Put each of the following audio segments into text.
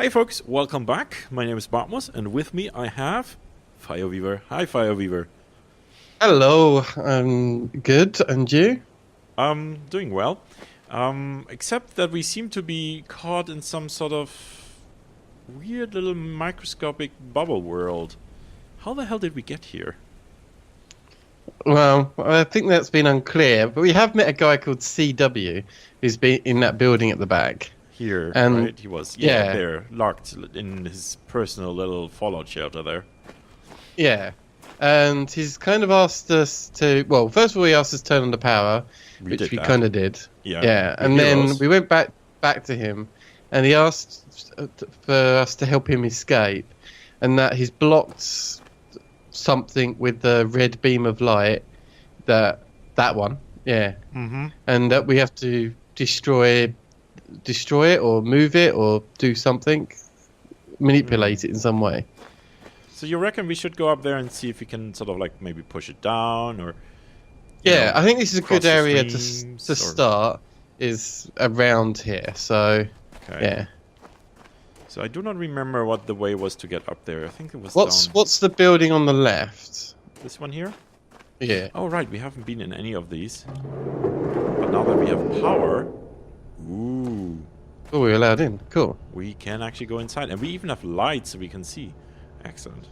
Hey folks, welcome back. My name is Bartmoss, and with me I have Fireweaver. Hi Fireweaver. Hello, I'm good, and you? Doing well. Except that we seem to be caught in some sort of weird little microscopic bubble world. How the hell did we get here? Well, I think that's been unclear, but we have met a guy called CW who's been in that building at the back. Here, And right? He was, yeah, there, locked in his personal little fallout shelter there. yeah. And he's kind of asked us to, well, first of all, he asked us to turn on the power, which we kind of did. Yeah. Yeah, and then we went back to him, and he asked for us to help him escape, and that he's blocked something with the red beam of light, that one, yeah. Mm-hmm. And that we have to destroy it or move it or do something, manipulate it in some way. So you reckon we should go up there and see if we can sort of like maybe push it down or... Yeah, I think this is a good area to or... start, is around here, so okay. Yeah. So I do not remember what the way was to get up there. I think it was What's the building on the left? This one here? Yeah. Oh right, we haven't been in any of these. But now that we have power... Ooh. Oh, we're allowed in. Cool. We can actually go inside. And we even have lights so we can see. Excellent.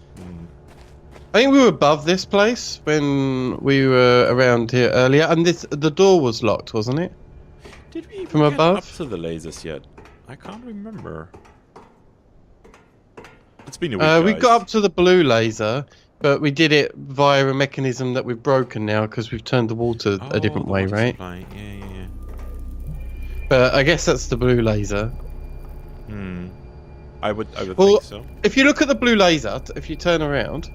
I think we were above this place when we were around here earlier, and the door was locked, wasn't it? Did we even from get above? Up to the lasers yet? I can't remember. It's been a week, we guys. got up to the blue laser, but we did it via a mechanism that we've broken now because we've turned the water a different way, right? Supply. Yeah. But I guess that's the blue laser. I would think so. If you look at the blue laser, if you turn around,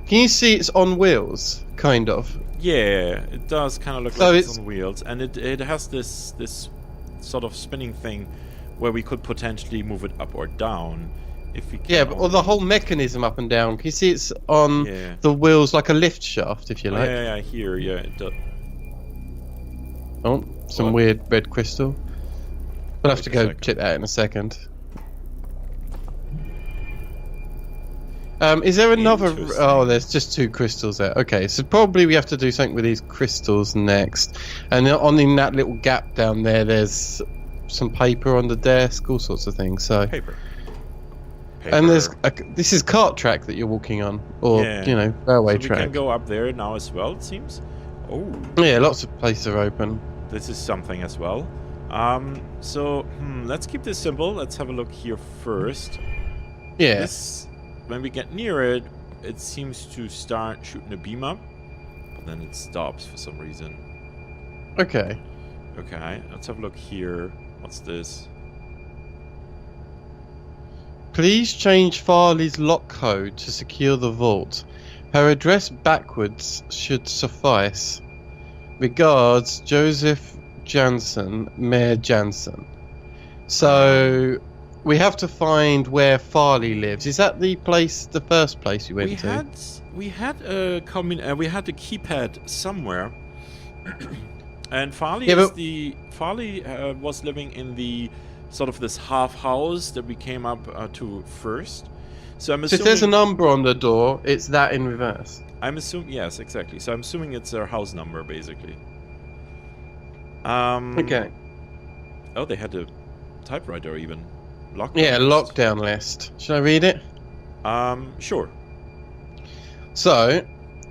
can you see it's on wheels, kind of? Yeah, it does kind of look like it's on wheels, and it has this sort of spinning thing where we could potentially move it up or down if we can. Yeah, or the whole mechanism up and down. Can you see it's on the wheels like a lift shaft, if you like? Yeah, here, it does. Oh, some weird red crystal. We'll have to go check that out in a second. Is there another... Oh, there's just 2 crystals there. Okay, so probably we have to do something with these crystals next. And in that little gap down there, there's some paper on the desk, all sorts of things. So Paper. And this is cart track that you're walking on, or, railway track. We can go up there now as well, it seems. Oh. Yeah, lots of places are open. This is something as well. Let's keep this simple. Let's have a look here first. Yeah. When we get near it, it seems to start shooting a beam up, but then it stops for some reason. Okay. Okay, let's have a look here. What's this? Please change Farley's lock code to secure the vault. Her address backwards should suffice. Regards, Joseph Jansen, Mayor Jansen. So... we have to find where Farley lives. Is that the first place you went to? We had a keypad somewhere, and Farley was living in the sort of this half house that we came up to first. So I'm assuming if there's a number on the door, it's that in reverse. I'm assuming yes, exactly. So I'm assuming it's our house number basically. Okay. Oh, they had a typewriter even. Lockdown list. Should I read it? Sure. So,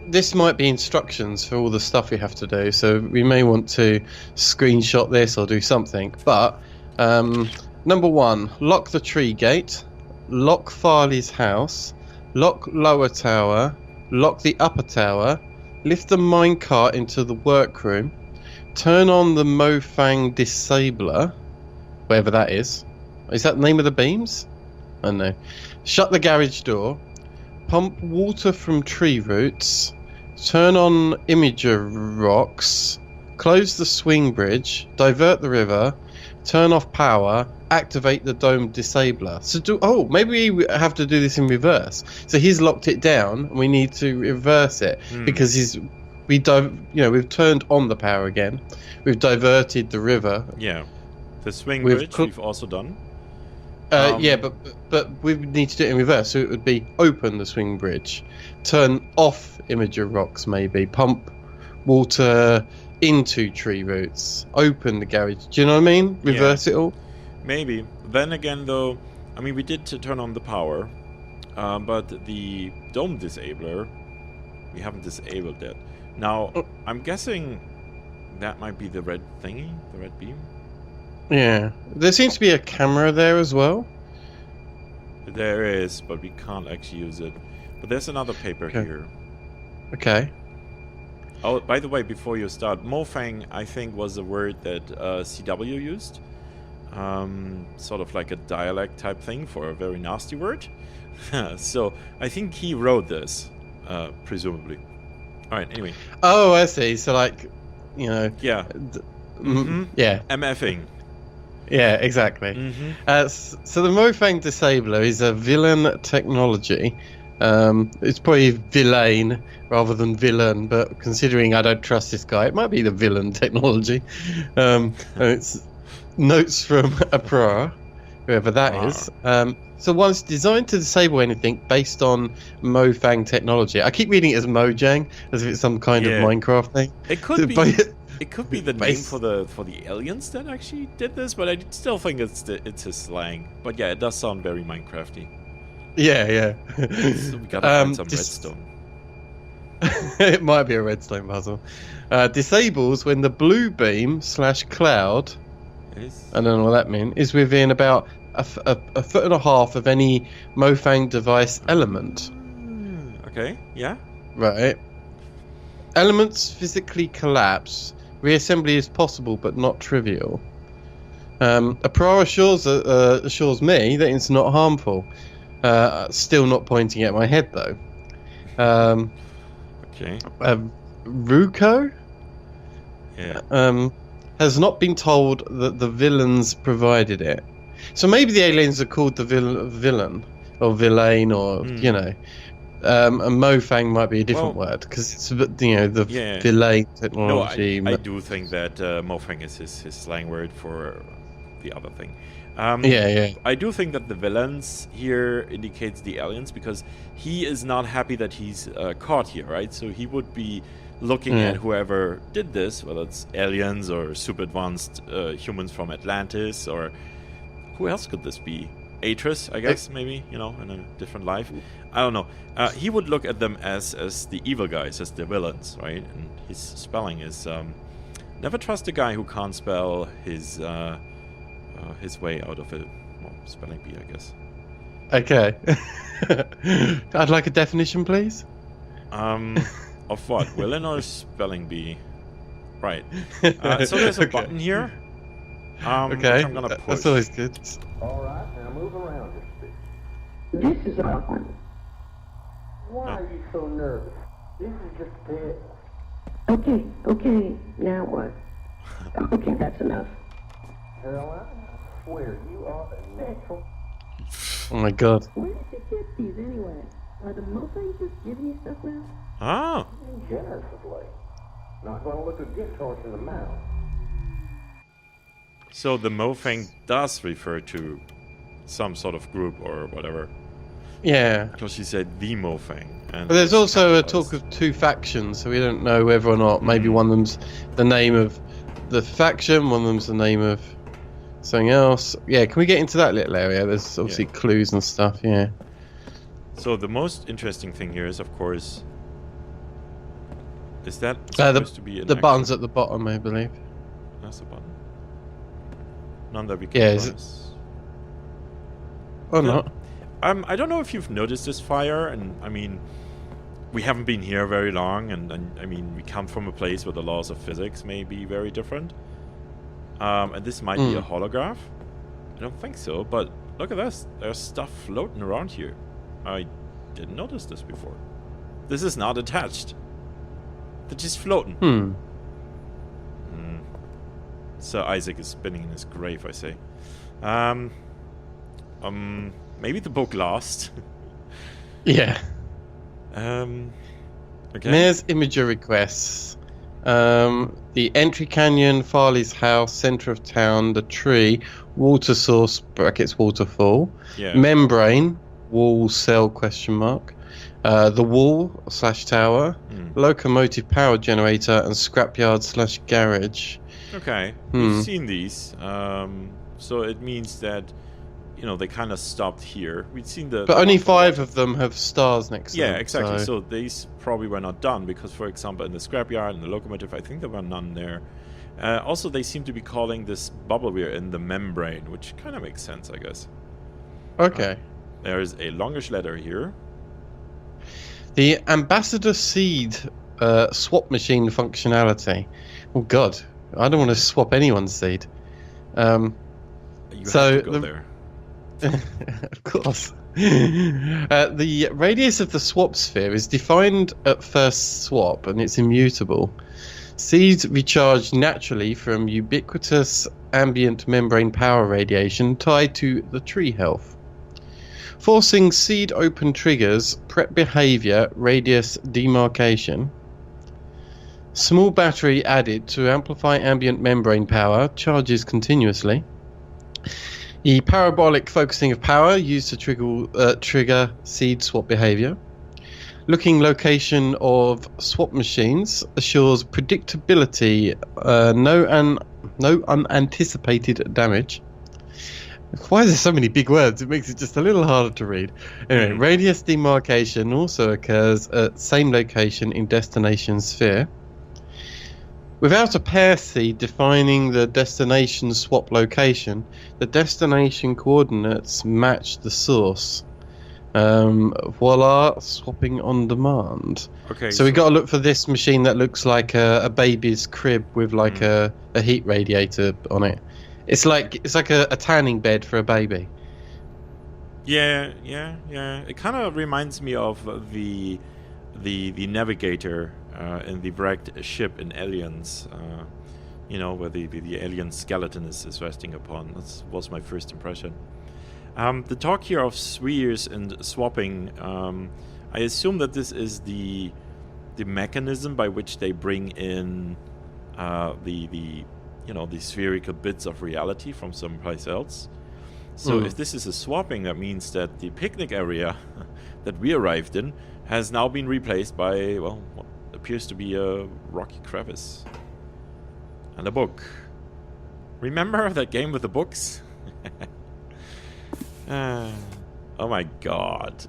this might be instructions for all the stuff we have to do, so we may want to screenshot this or do something. But, number 1, lock the tree gate, lock Farley's house, lock lower tower, lock the upper tower, lift the minecart into the workroom, turn on the Fang disabler, whatever that is. Is that the name of the beams? I don't know. Shut the garage door. Pump water from tree roots. Turn on imager rocks. Close the swing bridge. Divert the river. Turn off power. Activate the dome disabler. So maybe we have to do this in reverse. So he's locked it down, and we need to reverse it because we've turned on the power again. We've diverted the river. Yeah. The swing bridge we've also done. Yeah, but we would need to do it in reverse. So it would be open the swing bridge, turn off Imager rocks, maybe pump water into tree roots, open the garage. Do you know what I mean? Reverse it all. Maybe. Then again, though, I mean, we did turn on the power, but the dome disabler, we haven't disabled that. Now, I'm guessing that might be the red thingy, the red beam. Yeah, there seems to be a camera there as well. There is, but we can't actually use it. But there's another paper here. Okay. Oh, by the way, before you start, Mofang, I think, was a word that CW used. Sort of like a dialect type thing for a very nasty word. So, I think he wrote this, presumably. Alright, anyway. Oh, I see. So, like, you know... Yeah. Yeah. MFing. Yeah, exactly. So the Mofang Disabler is a villain technology. It's probably villain rather than villain, but considering I don't trust this guy, it might be the villain technology. And it's notes from Aprara, whoever that is. So one's designed to disable anything based on Mofang technology. I keep reading it as Mojang, as if it's some kind of Minecraft thing. It could be. It could be the name for the aliens that actually did this, but I still think it's his slang. But yeah, it does sound very Minecrafty. Yeah. So we gotta find some redstone. It might be a redstone puzzle. Disables when the blue beam / cloud. I don't know what that means. Is within about a foot and a half of any Mofang device element. Okay. Yeah. Right. Elements physically collapse. Reassembly is possible, but not trivial. Aprara assures me that it's not harmful. Still not pointing at my head, though. Okay. Ruko? Yeah. Has not been told that the villains provided it. So maybe the aliens are called the villain, or villain, or, you know... and Mofang might be a different word because it's the villain technology. No, I do think that Mofang is his slang word for the other thing. I do think that the villains here indicates the aliens because he is not happy that he's caught here, right? So he would be looking at whoever did this, whether it's aliens or super advanced humans from Atlantis, or who else could this be? Atris, I guess, maybe, in a different life. I don't know. He would look at them as the evil guys, as the villains, right? And his spelling is never trust a guy who can't spell his way out of it. Well, spelling bee, I guess. Okay. I'd like a definition, please. Of what? Villain or spelling bee? Right. So there's a button here. Okay. Which I'm gonna push. That's always good. All right, now move around your stick. This is awkward. Why are you so nervous? This is just a test. Okay, now what? Okay, that's enough. Caroline, I swear you are a natural. Oh my god. Where did you get these anyway? Are the Mofangs just giving you stuff now? Ah. Being generous of late. Not gonna look a gift horse in the mouth. So the Mofang does refer to some sort of group or whatever. Yeah. Because she said the Mofang. But there's also a talk of two factions, so we don't know whether or not maybe one of them's the name of the faction, one of them's the name of something else. Yeah, can we get into that little area? There's obviously clues and stuff, yeah. So the most interesting thing here is, of course, is that supposed to be the buttons at the bottom, I believe. That's the button. None that we can press. Or not. I don't know if you've noticed this fire, and I mean, we haven't been here very long, and I mean, we come from a place where the laws of physics may be very different. And this might be a holograph. I don't think so, but look at this. There's stuff floating around here. I didn't notice this before. This is not attached. They're just floating. So Isaac is spinning in his grave, I say. Maybe the book lost. Yeah. Okay. Mayor's imager requests. The entry canyon, Farley's house, center of town, the tree, water source brackets waterfall, Yeah. membrane, wall cell question mark, the wall / tower, locomotive power generator, and scrapyard / garage. Okay, we've seen these. So it means that, they kind of stopped here. We'd seen the... But only 5 of them have stars next to them. Yeah, exactly. So these probably were not done because, for example, in the scrapyard and the locomotive, I think there were none there. Also, they seem to be calling this bubble we're in the membrane, which kind of makes sense, I guess. Okay. There is a longish letter here. The Ambassador Seed swap machine functionality. Oh God, I don't want to swap anyone's seed. You have to go there. Of course. The radius of the swap sphere is defined at first swap, and it's immutable. Seeds recharge naturally from ubiquitous ambient membrane power radiation tied to the tree health. Forcing seed open triggers prep behavior radius demarcation. Small battery added to amplify ambient membrane power, charges continuously. The parabolic focusing of power used to trigger seed swap behavior. Looking location of swap machines assures predictability, no unanticipated damage. Why is there so many big words? It makes it just a little harder to read. Anyway, radius demarcation also occurs at same location in destination sphere. Without a pair seed defining the destination swap location, the destination coordinates match the source. Voila, swapping on demand. Okay. So we got to look for this machine that looks like a baby's crib with like a heat radiator on it. It's like a tanning bed for a baby. Yeah. It kind of reminds me of the navigator in the wrecked ship in Aliens. Where the alien skeleton is resting upon. That was my first impression. The talk here of spheres and swapping. I assume that this is the mechanism by which they bring in the spherical bits of reality from someplace else. So if this is a swapping, that means that the picnic area that we arrived in has now been replaced by, well, what appears to be a rocky crevice. And a book. Remember that game with the books? Oh my god.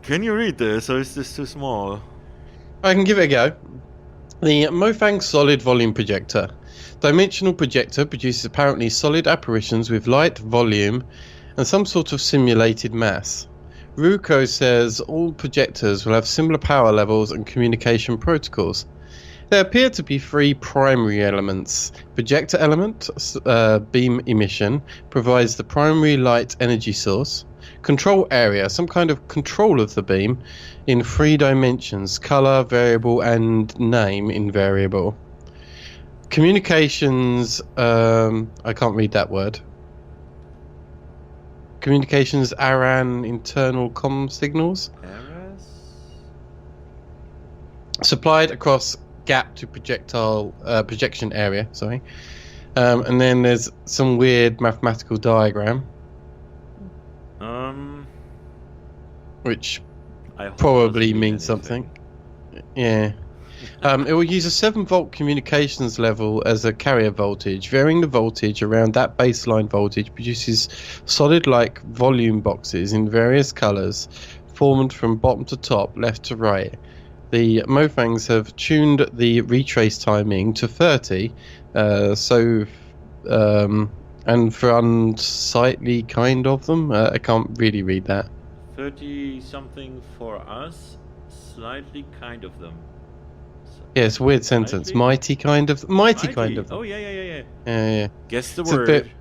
Can you read this, or is this too small? I can give it a go. The Mofang Solid Volume Projector. Dimensional projector produces apparently solid apparitions with light, volume, and some sort of simulated mass. Ruko says all projectors will have similar power levels and communication protocols. There appear to be 3 primary elements. Projector element, beam emission, provides the primary light energy source. Control area, some kind of control of the beam in 3 dimensions, color, variable, and name in variable. Communications, I can't read that word. Communications, ARAN, internal comm signals. Supplied across gap to projection area, sorry. And then there's some weird mathematical diagram. Which probably means something. Yeah. It will use a 7-volt communications level as a carrier voltage. Varying the voltage around that baseline voltage produces solid-like volume boxes in various colors, formed from bottom to top, left to right. The Mofangs have tuned the retrace timing to 30, and for unsightly kind of them, I can't really read that. 30 something for us, slightly kind of them. Yeah, it's a weird sentence. Mighty kind of them. Oh yeah. Guess the It's word.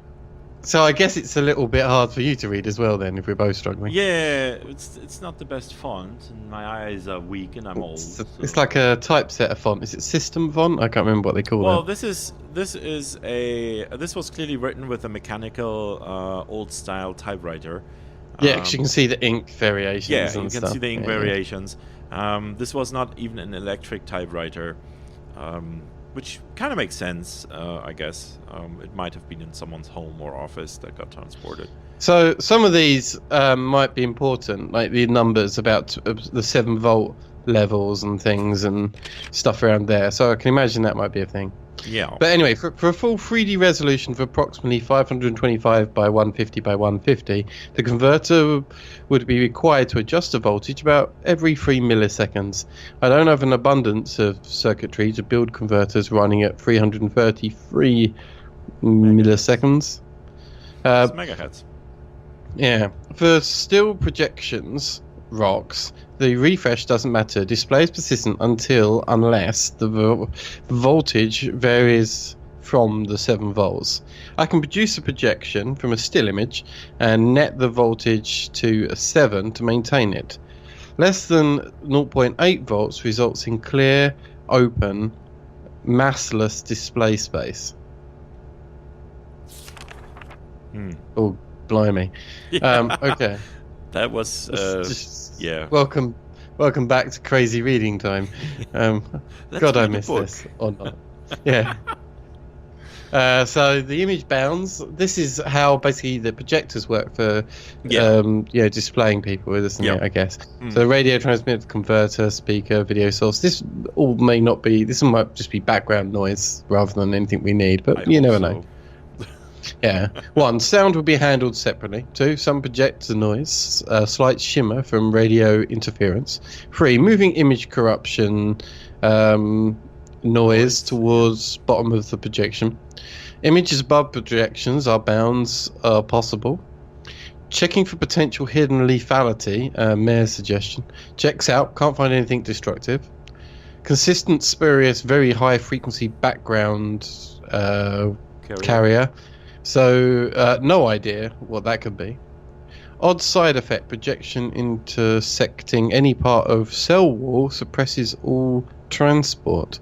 So I guess it's a little bit hard for you to read as well then, if we're both struggling. Yeah, it's not the best font, and my eyes are weak, and I'm old. It's like a typesetter font. Is it system font? I can't remember what they call it. Well, this was clearly written with a mechanical old style typewriter. Yeah, because you can see the ink variations. Yeah, and you can stuff. see the ink variations. This was not even an electric typewriter. Which kind of makes sense, I guess. It might have been in someone's home or office that got transported. So some of these might be important, like the numbers about the 7-volt levels and things and stuff around there. So I can imagine that might be a thing. Yeah. But anyway, for a full 3D resolution of approximately 525 by 150 by 150, the converter would be required to adjust the voltage about every 3 milliseconds. I don't have an abundance of circuitry to build converters running at 333 milliseconds. It's megahertz. Yeah. For still projections, rocks, the refresh doesn't matter. Display is persistent unless the voltage varies from the 7 volts. I can produce a projection from a still image and net the voltage to a 7 to maintain it. Less than 0.8 volts results in clear, open, massless display space. Oh, blimey. Okay. That was yeah. Welcome back to crazy reading time. God, I missed this or not. Yeah. So the image bounds. This is how basically the projectors work for displaying people, isn't it? I guess. So radio transmitter, converter, speaker, video source. This all may not be. This might just be background noise rather than anything we need. But you never know. Yeah. 1. Sound will be handled separately. 2. Some projector noise, slight shimmer from radio interference. 3. Moving image corruption, noise towards bottom of the projection. Images above projections are bounds are possible. Checking for potential hidden lethality, Mayor's suggestion. Checks out, can't find anything destructive. Consistent, spurious, very high frequency background carrier. So, no idea what that could be. Odd side effect, projection intersecting any part of cell wall suppresses all transport.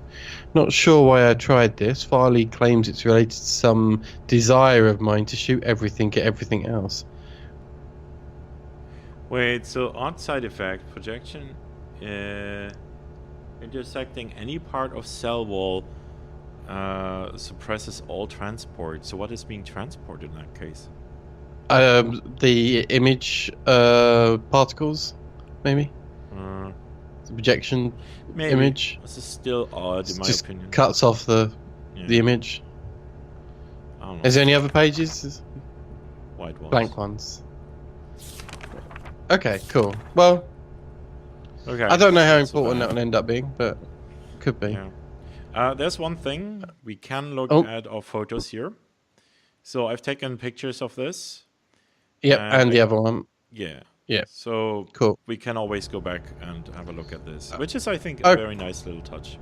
Not sure why I tried this. Farley claims it's related to some desire of mine to shoot everything at everything else. Wait, so odd side effect, projection intersecting any part of cell wall suppresses all transport. So what is being transported in that case? The image particles, maybe. The projection image. This is still odd in my opinion. Cuts off the image. I don't know. Is there any other pages? White ones. Blank ones. Okay, cool. Well, okay. I don't know how important that will end up being, but could be. Yeah. There's one thing we can look at our photos here. So I've taken pictures of this. Yep, and the other one. Yeah. Yeah. So cool. We can always go back and have a look at this, which is, I think, a very nice little touch.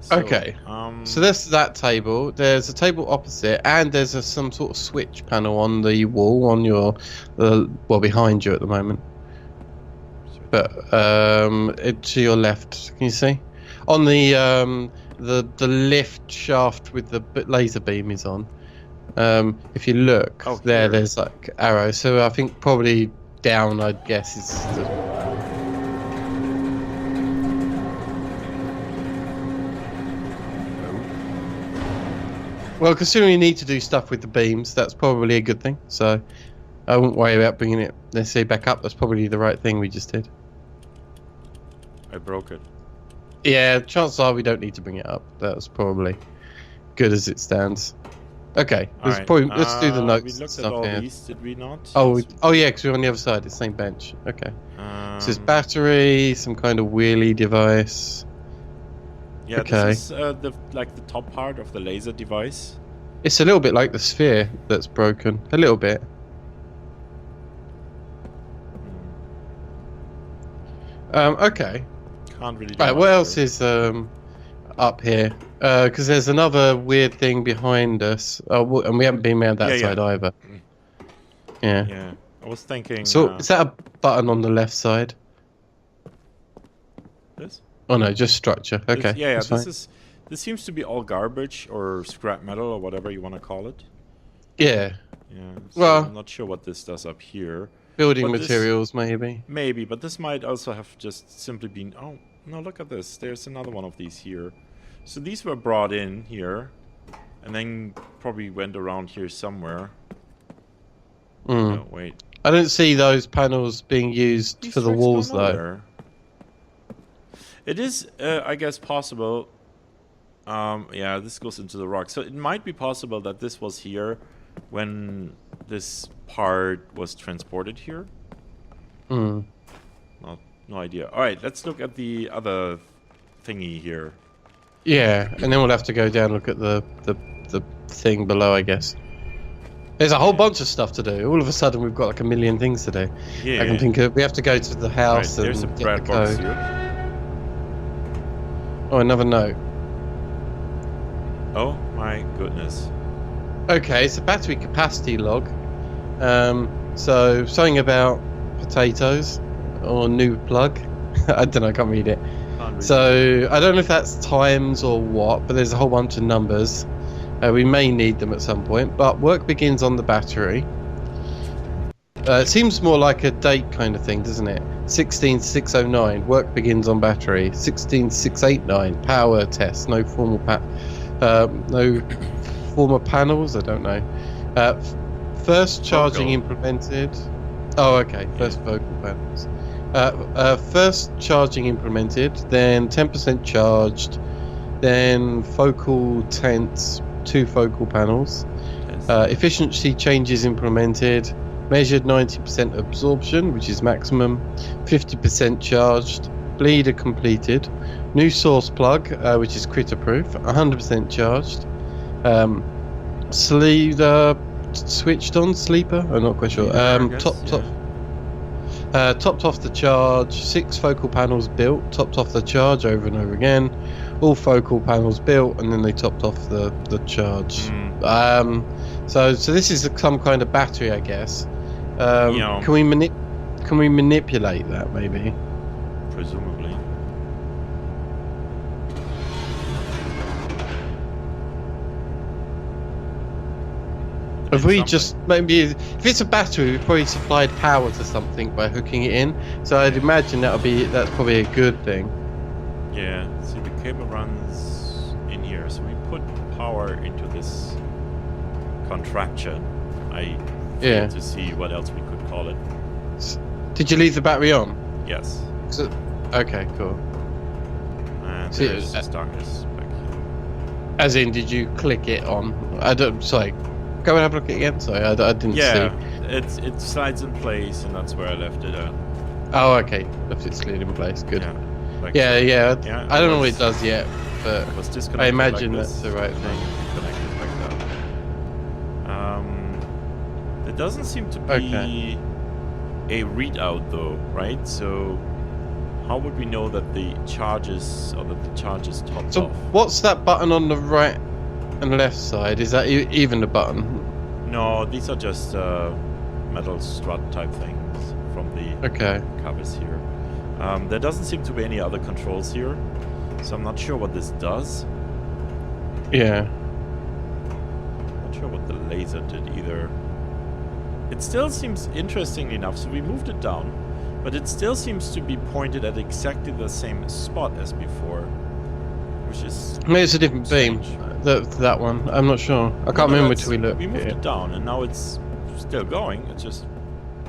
So, okay. So there's that table. There's a table opposite, and there's some sort of switch panel on the wall on your, behind you at the moment. But to your left, can you see? On the lift shaft with the laser beam is on. If you look there's like arrows. So I think probably down, I'd guess, is the... Well, considering you need to do stuff with the beams, that's probably a good thing. So I wouldn't worry about bringing it necessarily back up. That's probably the right thing we just did. I broke it. Yeah, chances are we don't need to bring it up. That's probably good as it stands. Okay, let's do the notes. We looked stuff at all here. these, did we not? Oh yeah, because we're on the other side, the same bench. Okay. So there's battery, some kind of wheelie device. Yeah, okay. This is the top part of the laser device. It's a little bit like the sphere that's broken. A little bit. Okay. Can't really do right, what else is up here? Because there's another weird thing behind us. And we haven't been around that side either. Yeah. Yeah. I was thinking... So, is that a button on the left side? This? Oh no, just structure. Okay. This seems to be all garbage or scrap metal or whatever you want to call it. Yeah. Yeah. So well, I'm not sure what this does up here. Building materials, maybe. Maybe, but this might also have just simply been... Oh, no, look at this. There's another one of these here. So these were brought in here, and then probably went around here somewhere. No, wait. I don't see those panels being used These for the tracks walls go though. nowhere. It is, I guess, possible. Yeah, this goes into the rock. So it might be possible that this was here when this part was transported here. No idea. All right, let's look at the other thingy here. Yeah, and then we'll have to go down and look at the thing below, I guess. There's a whole bunch of stuff to do. All of a sudden, we've got like a million things to do. Yeah. I can think of. We have to go to the house Right, there's a and get bread the box code. here. Oh, another note. Oh my goodness. Okay, it's a battery capacity log. So something about potatoes or new plug. I don't know. I can't read it. So I don't know if that's times or what, but there's a whole bunch of numbers. We may need them at some point, but work begins on the battery. It seems more like a date kind of thing, doesn't it? 16609, work begins on battery. 16689, power test. No formal no former panels. I don't know. First charging implemented. Oh, okay. First focal panels. First charging implemented, then 10% charged, then focal tents, 2 focal panels. Efficiency changes implemented, measured 90% absorption, which is maximum, 50% charged, bleeder completed, new source plug, which is critter proof, 100% charged, sleeper switched on, sleeper? I'm not quite sure. Topped off the charge, 6 focal panels built, topped off the charge over and over again, all focal panels built, and then they topped off the charge. So this is some kind of battery, I guess. Can we manipulate that maybe? Presumably. If we just maybe, if it's a battery, we probably supplied power to something by hooking it in. So I'd imagine that's probably a good thing. Yeah. See, the cable runs in here, so we put power into this contraption. I fail to see what else we could call it. Did you leave the battery on? Yes. Okay, cool. And there's just darkness back here. As in, did you click it on? Sorry. Go and have a look at it again. Sorry, I didn't see. Yeah, it slides in place, and that's where I left it at. Oh, okay. Left it slid in place. Good. Yeah. Like Yeah. Yeah, I don't know what it does yet, but I imagine like that's the right thing. Connected like that. There doesn't seem to be a readout though, right? So how would we know that the charge is topped So off? what's that button on the right and left side? Is that even a button? No, these are just metal strut type things from the covers here. There doesn't seem to be any other controls here, so I'm not sure what this does. Yeah. Not sure what the laser did either. It still seems, interestingly enough, so we moved it down, but it still seems to be pointed at exactly the same spot as before, which is Maybe it's a different beam. That one. I'm not sure. I can't remember until we looked. We moved it down, and now it's still going. It just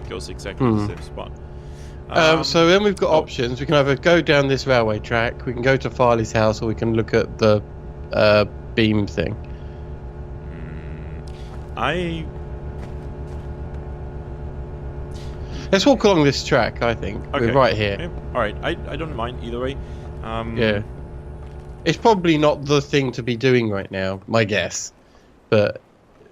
goes exactly to the same spot. So then we've got options. We can either go down this railway track, we can go to Farley's house, or we can look at the beam thing. Let's walk along this track, I think. Okay. We're right here. Okay. Alright, I don't mind either way. Yeah. It's probably not the thing to be doing right now, my guess. But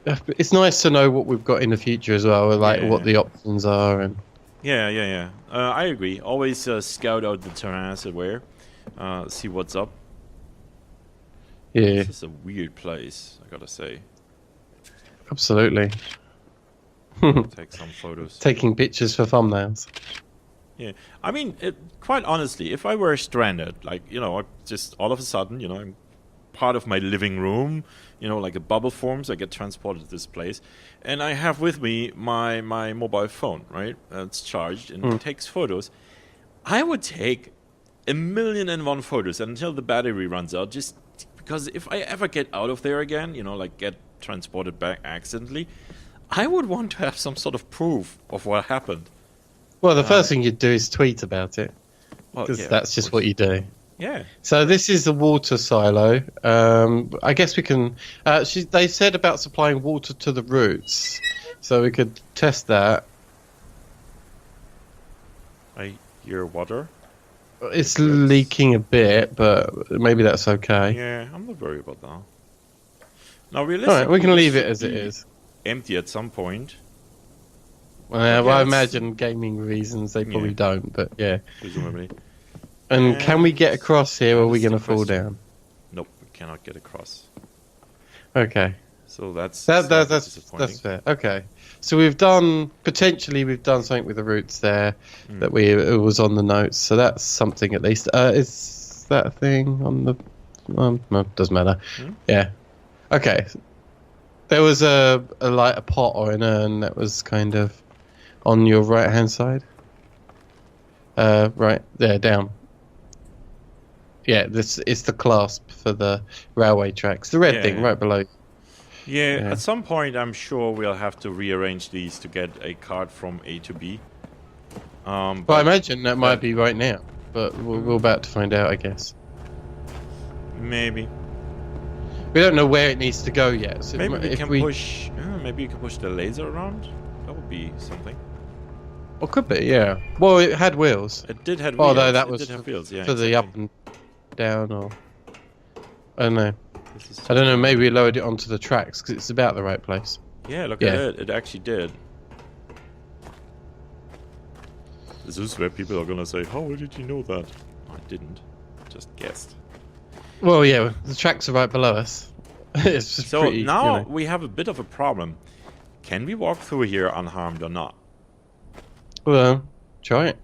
it's nice to know what we've got in the future as well, like what the options are. And Yeah. I agree. Always scout out the terrain as it were. See what's up. Yeah. This is a weird place, I gotta say. Absolutely. Take some photos. Taking pictures for thumbnails. Yeah, I mean, quite honestly, if I were stranded, like, I just all of a sudden, I'm part of my living room, like a bubble forms, I get transported to this place, and I have with me my mobile phone, right? It's charged and it takes photos. I would take 1,000,001 photos until the battery runs out, just Because if I ever get out of there again, you know, like get transported back accidentally, I would want to have some sort of proof of what happened. Well, the first thing you'd do is tweet about it. Well, Because yeah, that's just what you do. Yeah. So this is the water silo. I guess we can... they said about supplying water to the roots. So we could test that. I hear water. It's leaking a bit, but maybe that's okay. Yeah, I'm not worried about that. Now, Alright, we can realistically, leave this it as should it be is. empty at some point, Well, Yeah, I it's- imagine gaming reasons they probably Yeah. don't, but yeah. presumably. And can we get across here, or are we That's the going to fall question. down? Nope, we cannot get across. Okay. So that's That's disappointing. fair. Okay. So we've done something with the roots there that it was on the notes. So that's something at least. Is that a thing on the? No, doesn't matter. Yeah. Okay. There was a pot or an urn that was kind of on your right hand side. Right there, down. Yeah, this is the clasp for the railway tracks. The red thing right below. Yeah, at some point I'm sure we'll have to rearrange these to get a card from A to B. Well, I imagine that might be right now, but we're about to find out, I guess. Maybe. We don't know where it needs to go yet. So Maybe we if can push. Maybe you can push the laser around. That would be something. Or could be, yeah. Well, it had wheels. It did have wheels. Although that It was did have wheels. Yeah, for the up exactly. and down, or I don't know. This is I don't know. Maybe we lowered it onto the tracks because it's about the right place. Yeah, look Yeah. at it. It actually did. This is where people are gonna say, "How did you know that?" I didn't. Just guessed. Well, yeah, the tracks are right below us. It's just So pretty, now you know. we have a bit of a problem. Can we walk through here unharmed or not? Well, try it.